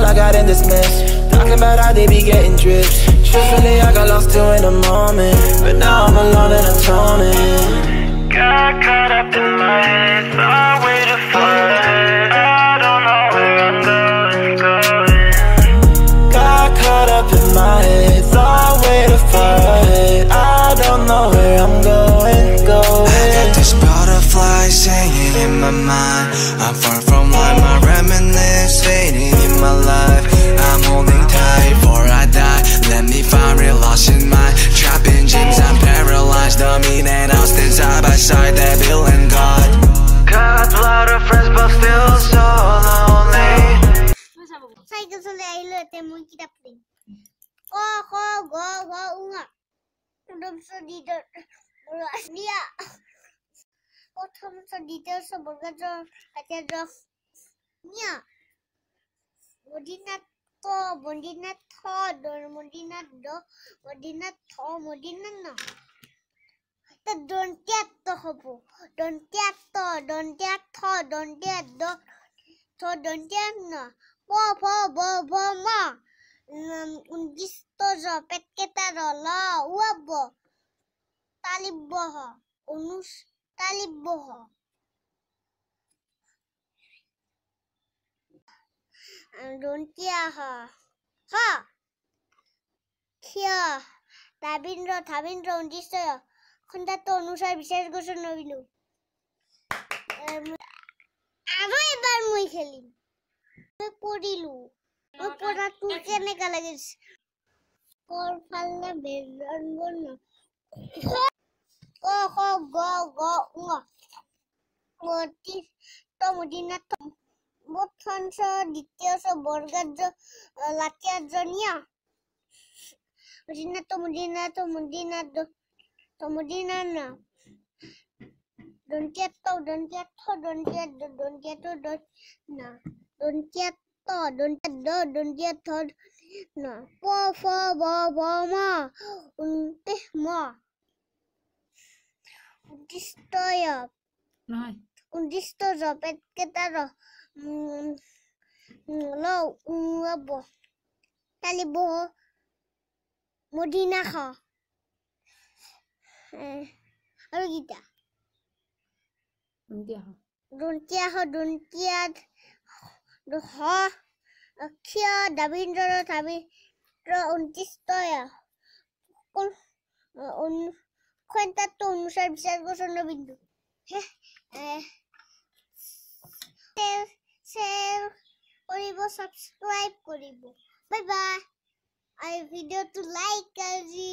I got in this mess. Talking about how they be getting drips. Truthfully, I got lost too in the moment, but now I'm alone and atoning. Got caught up in my head, thought way too far ahead. I don't know where I'm going. Got caught up in my head, thought way too far ahead. I don't know where I'm going. I got this butterfly singing in my mind. I'm far from life, my reminiscence fading in my life. I'm holding tight before I die. Let me find real lost in my trapped in dreams. I'm paralyzed, dummy and Austin side by side, devil and God. Got a lot of friends but still so lonely. Cycle চলে আহিলো এতে মই কিতাপ পঢ়িম ক খ গ ঘ উঙা দ্বিতীয় দিয়া প্রথম দ্বিতীয় বর্গজ কাতিয়াজ নিয়া মদিনাত ক মদিনাত থ মদিনাত দ মদিনাত থ মদিনাত ন তা দন্ত্যাত হব দন্ত্যাত থ দন্ত্যাত দ থ দন্ত্যাত ন প ফ ব ভ ম 29 জ পেটকেটা র ল উব তালিবহ অনুস তালিবহ দন্তিয়া হ হ খিয়া দাবিন্দ্র 29 খন্ডাত অনুসার বিশেষ ঘোষণা নবিলু আরো এবার মই খেলিম মই পড়িলু মই পড়া তু কেনেকা লাগিস কর ফালনা বেরন বন ক খ গ ঘ ঙ মতি তো মদিনা বৎসংস দ্বিতীয় বর্গজ লাতিয়াজ নিয়া মদিনা তো মদিনা না দন্তিয়া থ দন্তিয়া দ না দন্তিয়া দ দন্তিয়া থ না প ফ ব ভ ম উনতে ম 29 জ পেটকেটা র ল উব তালিবহ মদিনা খ আৰু গীতা দন্তিয়া হ দন্তিয়া হ খিয়া দাবিন্দ্র 29 খন্ডাত অনুসার বিশেষ ঘোষণা বিন্দু শেয়ার করিব সাবস্ক্রাইব করিব বাই বাই আর ভিডিওটো লাইক কৰি